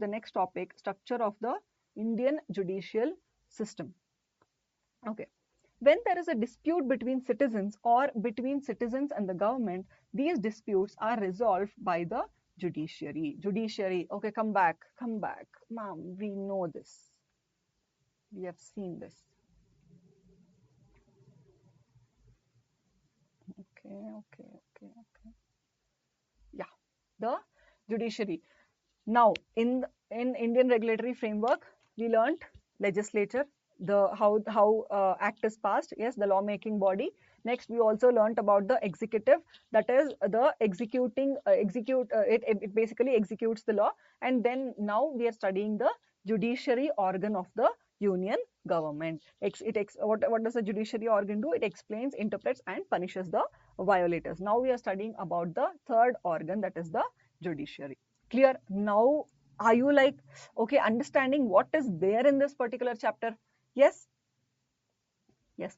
the next topic, structure of the Indian judicial system. Okay. When there is a dispute between citizens or between citizens and the government, these disputes are resolved by the judiciary. Judiciary, okay, come back, ma'am, we know this. We have seen this. Okay. Yeah, the judiciary. Now, in Indian regulatory framework, we learnt legislature, the how act is passed. Yes, the lawmaking body. Next, we also learnt about the executive, that is the executing it basically executes the law. And then now we are studying the judiciary organ of the union government. What does the judiciary organ do? It explains, interprets, and punishes the violators. Now we are studying about the third organ, that is the judiciary. Clear? Now are you like, okay, understanding what is there in this particular chapter? Yes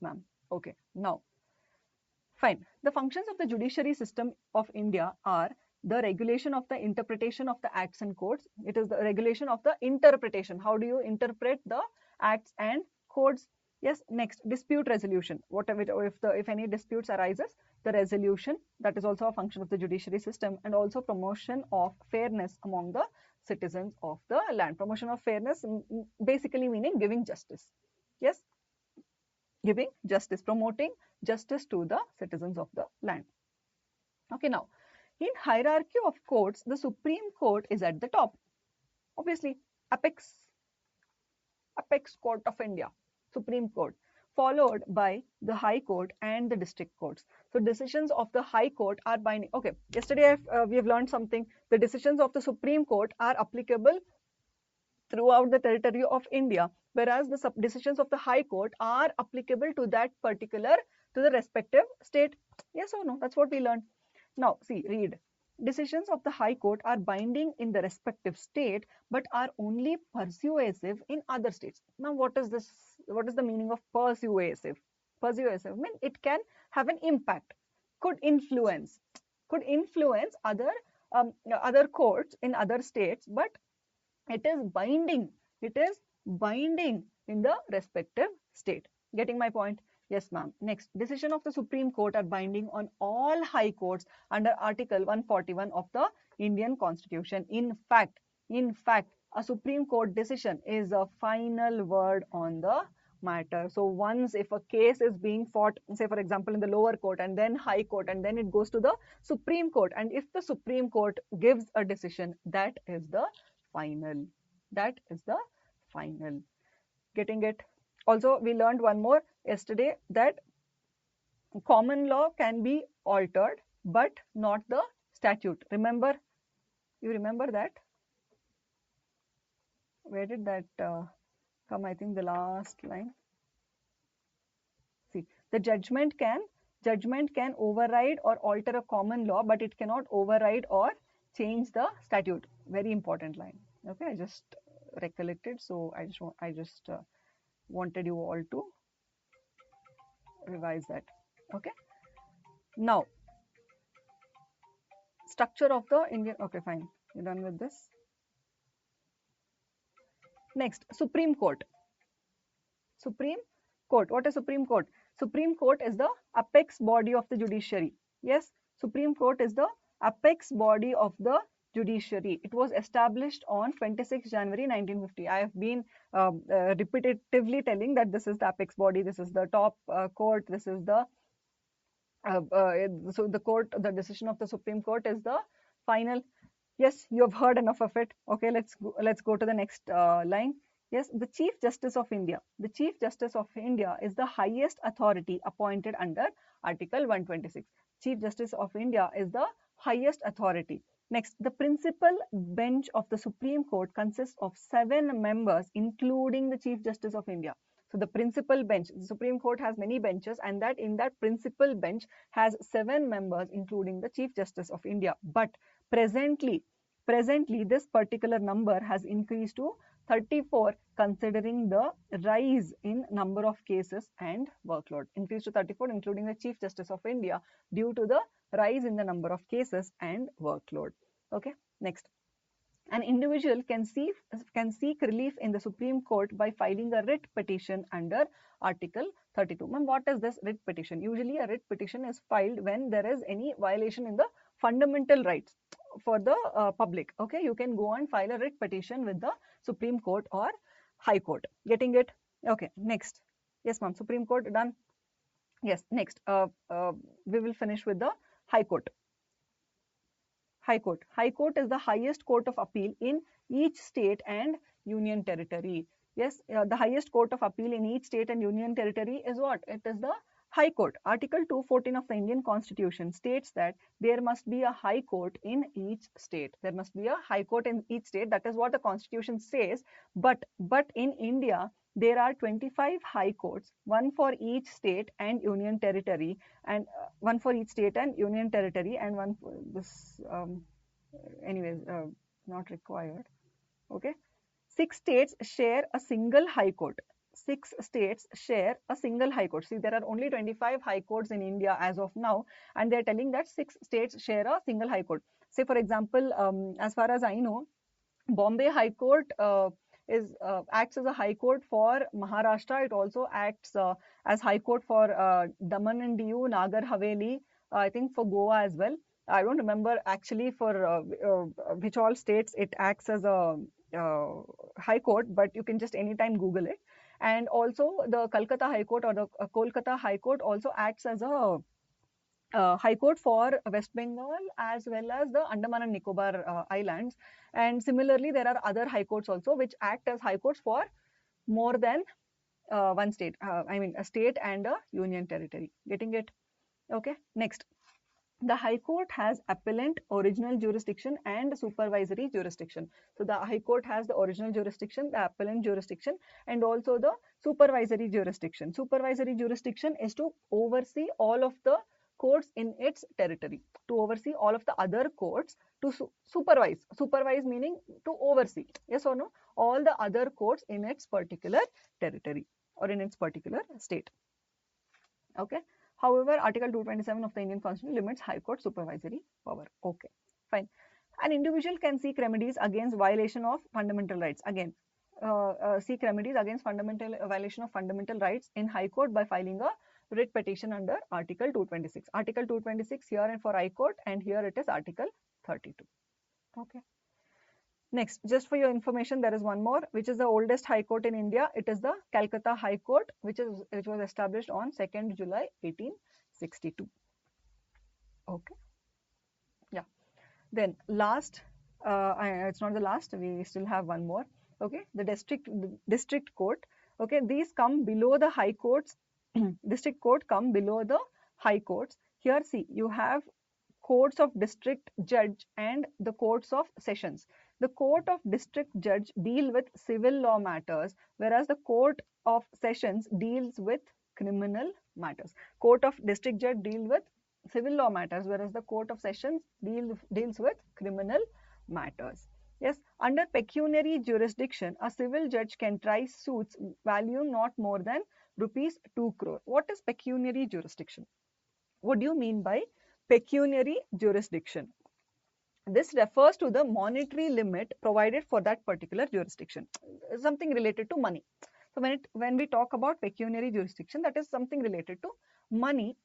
ma'am. Okay, now fine. The functions of the judiciary system of India are the regulation of the interpretation of the acts and codes. It is the regulation of the interpretation. How do you interpret the acts and codes? Yes. Next, dispute resolution. Whatever, if any disputes arises, the resolution, that is also a function of the judiciary system. And also promotion of fairness among the citizens of the land. Promotion of fairness basically meaning giving justice. Yes, giving justice, promoting justice to the citizens of the land. Okay, now in hierarchy of courts, the Supreme Court is at the top. Obviously, apex court of India, Supreme Court, followed by the High Court and the district courts. So decisions of the High Court are binding. Okay, yesterday we have learned something. The decisions of the Supreme Court are applicable throughout the territory of India, whereas the decisions of the High Court are applicable to that particular, to the respective state. Yes or no? That's what we learned. Now, see, read. Decisions of the High Court are binding in the respective state, but are only persuasive in other states. Now, what is this? What is the meaning of persuasive? Persuasive means it can have an impact, could influence other courts in other states, but it is binding in the respective state. Getting my point? Yes ma'am. Next, decision of the Supreme Court are binding on all high courts under Article 141 of the Indian Constitution. In fact, a Supreme Court decision is a final word on the matter. So once if a case is being fought, say for example in the lower court and then High Court, and then it goes to the Supreme Court, and if the Supreme Court gives a decision, that is the final. Getting it? Also, we learned one more yesterday, that common law can be altered but not the statute. Remember? You remember that? Where did that come? I think the last line. See, the judgment can override or alter a common law, but it cannot override or change the statute. Very important line. Okay, I just recollected, so I just wanted you all to revise that. Okay, now structure of the Indian. Okay, fine, you're done with this. Next, Supreme Court. What is Supreme Court? Supreme Court is the apex body of the judiciary. Yes, Supreme Court is the apex body of the judiciary. It was established on 26 January 1950. I have been repetitively telling that this is the apex body, this is the top court, this is the so the court, the decision of the Supreme Court is the final. Yes, you have heard enough of it. Okay, let's go to the next line. Yes, the Chief Justice of India. The Chief Justice of India is the highest authority appointed under Article 126. Chief Justice of India is the highest authority. Next, the principal bench of the Supreme Court consists of 7 members, including the Chief Justice of India. So the principal bench, the Supreme Court has many benches, and that in that principal bench has 7 members, including the Chief Justice of India. But presently this particular number has increased to 34, considering the rise in number of cases and workload. Increased to 34, including the Chief Justice of India, due to the rise in the number of cases and workload. Okay, next. An individual can seek relief in the Supreme Court by filing a writ petition under Article 32. Ma'am, what is this writ petition? Usually a writ petition is filed when there is any violation in the fundamental rights for the public. Okay, you can go and file a writ petition with the Supreme Court or High Court. Getting it? Okay, next. Yes, ma'am. Supreme Court done. Yes, next. We will finish with the High Court. High Court. High Court is the highest court of appeal in each state and union territory. Yes, the highest court of appeal in each state and union territory is what? It is the High Court. Article 214 of the Indian Constitution states that there must be a High Court in each state. There must be a High Court in each state. That is what the Constitution says. But in India, there are 25 High Courts, one for each state and union territory, and one for each state and union territory, and one for this. Anyways, not required. Okay. 6 states share a single High Court. 6 states share a single High Court. See, there are only 25 High Courts in India as of now, and they're telling that 6 states share a single High Court. Say, for example, as far as I know, Bombay High Court acts as a High Court for Maharashtra. It also acts as High Court for Daman and Diu, Nagar Haveli, I think for Goa as well. I don't remember actually for which all states it acts as a High Court, but you can just anytime Google it. And also the Calcutta High Court or the Kolkata High Court also acts as a High Court for West Bengal as well as the Andaman and Nicobar Islands. And similarly, there are other High Courts also which act as High Courts for more than one state. I mean, a state and a union territory. Getting it? Okay. Next. The High Court has appellant, original jurisdiction and supervisory jurisdiction. So the High Court has the original jurisdiction, the appellant jurisdiction, and also the supervisory jurisdiction. Supervisory jurisdiction is to oversee all of the courts in its territory, to oversee all of the other courts, to supervise meaning to oversee, yes or no, all the other courts in its particular territory or in its particular state. Okay. However, Article 227 of the Indian Constitution limits High Court supervisory power. Okay, fine. An individual can seek remedies against violation of fundamental rights. Again, seek remedies against violation of fundamental rights in High Court by filing a writ petition under Article 226. Article 226 here and for High Court, and here it is Article 32. Okay. Next, just for your information, there is one more, which is the oldest High Court in India. It is the Calcutta High Court, which was established on 2nd July 1862. Okay. Yeah. Then last, it's not the last. We still have one more. Okay. The district court. Okay. These come below the High Courts. District court come below the High Courts. Here, see, you have courts of district judge and the courts of sessions. The court of district judge deal with civil law matters, whereas the court of sessions deals with criminal matters. Court of district judge deal with civil law matters, whereas the court of sessions deals with criminal matters. Yes, under pecuniary jurisdiction, a civil judge can try suits value not more than rupees 2 crore. What is pecuniary jurisdiction? What do you mean by pecuniary jurisdiction? This refers to the monetary limit provided for that particular jurisdiction, something related to money. So when we talk about pecuniary jurisdiction, that is something related to money.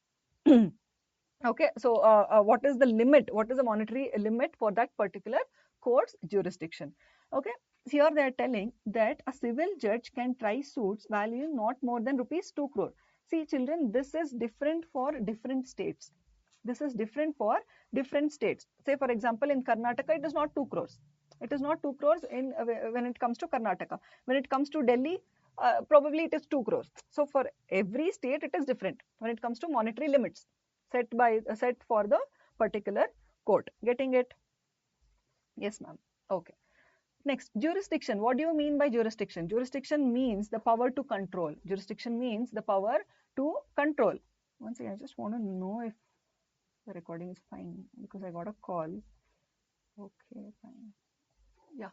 Okay, so what is the limit? What is the monetary limit for that particular court's jurisdiction? Okay, so here they are telling that a civil judge can try suits valuing not more than rupees 2 crore. See, children, this is different for different states. This is different for different states. Say, for example, in Karnataka, it is not 2 crores. It is not 2 crores when it comes to Karnataka. When it comes to Delhi, probably it is 2 crores. So for every state, it is different when it comes to monetary limits set for the particular court. Getting it? Yes, ma'am. Okay. Next, jurisdiction. What do you mean by jurisdiction? Jurisdiction means the power to control. Jurisdiction means the power to control. Once again, I just want to know if the recording is fine because I got a call. Okay, fine. Yeah.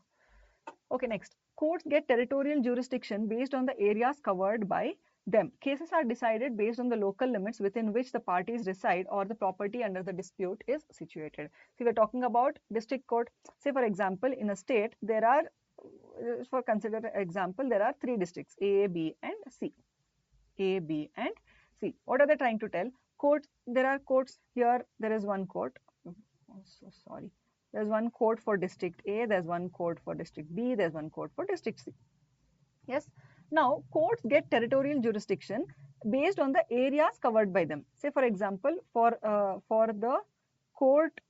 Okay, next. Courts get territorial jurisdiction based on the areas covered by them. Cases are decided based on the local limits within which the parties reside or the property under the dispute is situated. See, we're talking about district court. Say, for example, in a state, there are, for consider example, there are 3 districts, A, B, and C. A, B, and C. What are they trying to tell? Courts, there are courts here. There is one court. Oh, so sorry. There's one court for district A, there's one court for district B, there's one court for district C. Yes. Now, courts get territorial jurisdiction based on the areas covered by them. Say, for example, for the court,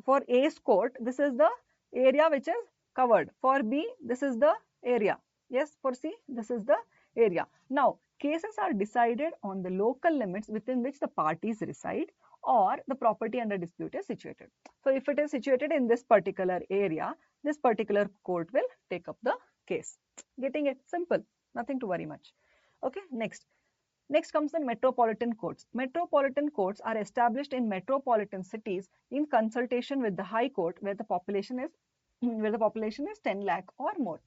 for A's court, this is the area which is covered. For B, this is the area. Yes, for C, this is the area. Now, cases are decided on the local limits within which the parties reside or the property under dispute is situated. So, if it is situated in this particular area, this particular court will take up the case. Getting it? Simple. Nothing to worry much. Okay, next. Next comes the metropolitan courts. Metropolitan courts are established in metropolitan cities in consultation with the High Court where the population is 10 lakh or more.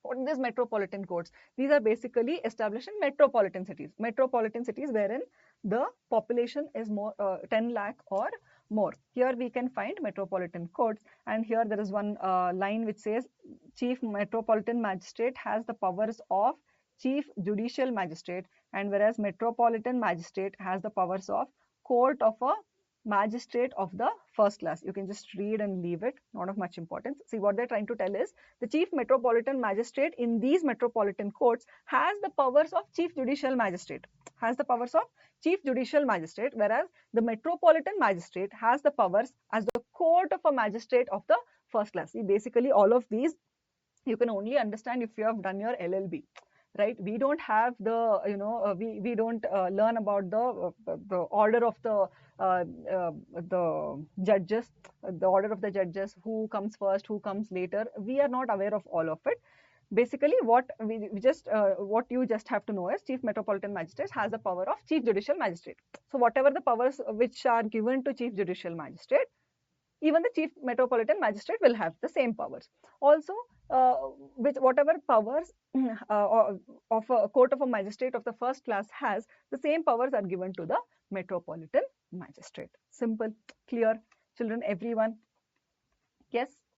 What are these metropolitan courts? These are basically established in metropolitan cities. Metropolitan cities wherein the population is more 10 lakh or more. Here we can find metropolitan courts, and here there is one line which says Chief Metropolitan Magistrate has the powers of Chief Judicial Magistrate, and whereas Metropolitan Magistrate has the powers of Court of a Magistrate of the first class. You can just read and leave it, not of much importance. See, what they're trying to tell is the Chief Metropolitan Magistrate in these metropolitan courts has the powers of Chief Judicial Magistrate, whereas the Metropolitan Magistrate has the powers as the Court of a Magistrate of the first class. See, basically all of these you can only understand if you have done your LLB. Right, we don't have the we don't learn about the order of the judges, the order of the judges, who comes first, who comes later. We are not aware of all of it. Basically, what you just have to know is Chief Metropolitan Magistrate has the power of Chief Judicial Magistrate. So whatever the powers which are given to Chief Judicial Magistrate, even the Chief Metropolitan Magistrate will have the same powers. Also, with whatever powers of a Court of a Magistrate of the first class has, the same powers are given to the Metropolitan Magistrate. Simple, clear, children, everyone? Yes?